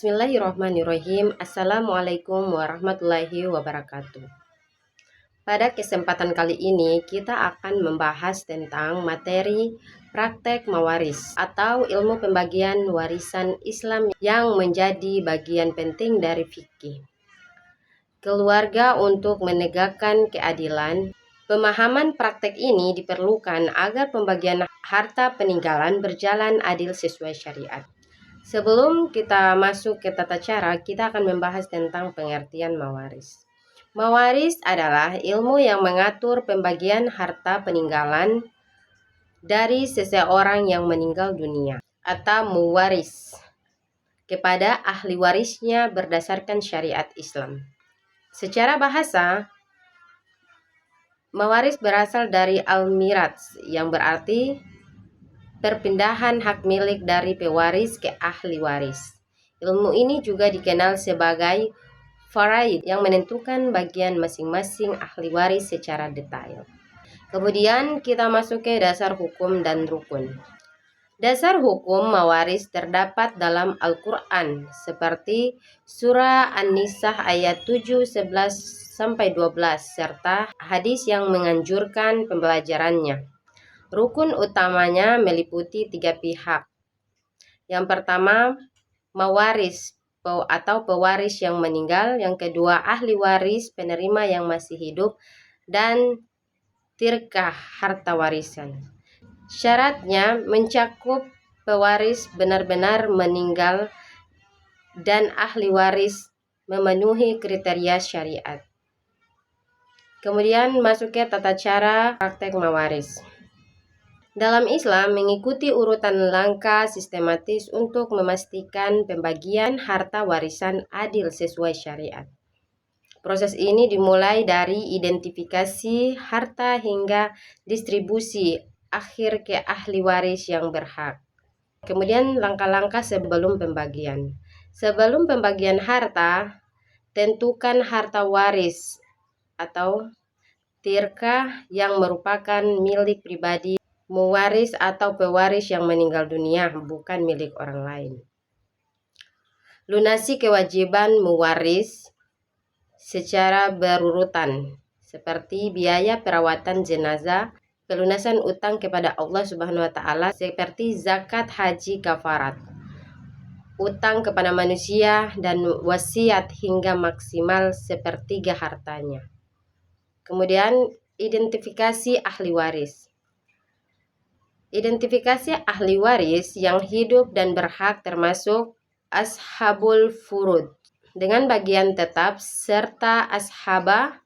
Bismillahirrahmanirrahim. Assalamualaikum warahmatullahi wabarakatuh. Pada kesempatan kali ini kita akan membahas tentang materi praktek mawaris atau ilmu pembagian warisan Islam yang menjadi bagian penting dari fikih keluarga untuk menegakkan keadilan. Pemahaman praktek ini diperlukan agar pembagian harta peninggalan berjalan adil sesuai syariat. Sebelum kita masuk ke tata cara, kita akan membahas tentang pengertian mawaris. Mawaris adalah ilmu yang mengatur pembagian harta peninggalan dari seseorang yang meninggal dunia atau muwaris kepada ahli warisnya berdasarkan syariat Islam. Secara bahasa, mawaris berasal dari al-mirats yang berarti perpindahan hak milik dari pewaris ke ahli waris. Ilmu ini juga dikenal sebagai faraid yang menentukan bagian masing-masing ahli waris secara detail. Kemudian kita masuk ke dasar hukum dan rukun. Dasar hukum mawaris terdapat dalam Al-Quran seperti surah An-Nisa ayat 7, 11-12 serta hadis yang menganjurkan pembelajarannya. Rukun utamanya meliputi 3 pihak. Yang pertama, mawaris atau pewaris yang meninggal. Yang kedua, ahli waris penerima yang masih hidup. Dan tirkah harta warisan. Syaratnya mencakup pewaris benar-benar meninggal dan ahli waris memenuhi kriteria syariat. Kemudian masuk ke tata cara praktek mawaris. Dalam Islam mengikuti urutan langkah sistematis untuk memastikan pembagian harta warisan adil sesuai syariat. Proses ini dimulai dari identifikasi harta hingga distribusi akhir ke ahli waris yang berhak. Kemudian langkah-langkah sebelum pembagian. Sebelum pembagian harta, tentukan harta waris atau tirkah yang merupakan milik pribadi muwaris atau pewaris yang meninggal dunia, bukan milik orang lain. Lunasi kewajiban muwaris secara berurutan, seperti biaya perawatan jenazah, pelunasan utang kepada Allah Subhanahu wa Ta'ala, seperti zakat, haji, kafarat, utang kepada manusia, dan wasiat hingga maksimal sepertiga hartanya. Kemudian identifikasi ahli waris. Identifikasi ahli waris yang hidup dan berhak termasuk ashabul furud dengan bagian tetap serta ashabah.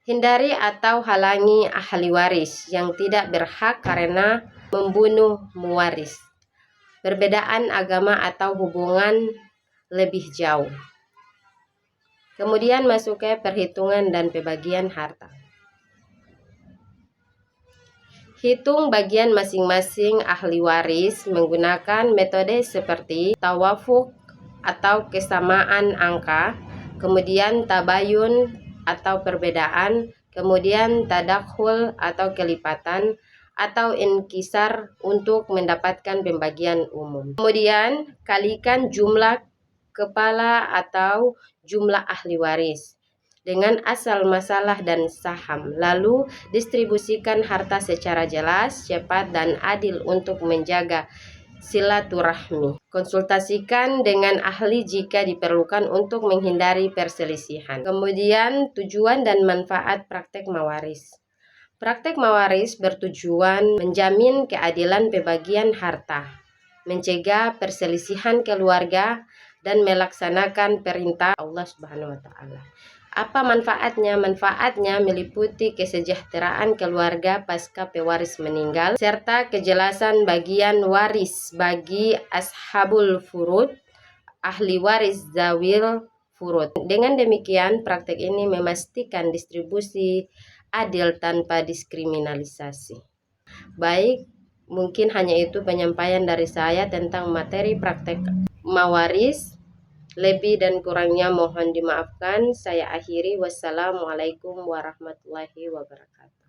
Hindari atau halangi ahli waris yang tidak berhak karena membunuh muwaris, perbedaan agama atau hubungan lebih jauh. Kemudian masuk ke perhitungan dan pembagian harta. Hitung bagian masing-masing ahli waris menggunakan metode seperti tawafuk atau kesamaan angka, kemudian tabayun atau perbedaan, kemudian tadakhul atau kelipatan, atau inkisar untuk mendapatkan pembagian umum. Kemudian kalikan jumlah kepala atau jumlah ahli waris dengan asal masalah dan saham, lalu distribusikan harta secara jelas, cepat, dan adil untuk menjaga silaturahmi. Konsultasikan dengan ahli jika diperlukan untuk menghindari perselisihan. Kemudian tujuan dan manfaat praktek mawaris. Praktek mawaris bertujuan menjamin keadilan pembagian harta, mencegah perselisihan keluarga, dan melaksanakan perintah Allah Subhanahu wa Ta'ala. Apa manfaatnya? Manfaatnya meliputi kesejahteraan keluarga pasca pewaris meninggal, serta kejelasan bagian waris bagi ashabul furud, ahli waris zawil furud. Dengan demikian, praktek ini memastikan distribusi adil tanpa diskriminalisasi. Baik, mungkin hanya itu penyampaian dari saya tentang materi praktek mawaris. Lebih dan kurangnya mohon dimaafkan. Saya akhiri. Wassalamualaikum warahmatullahi wabarakatuh.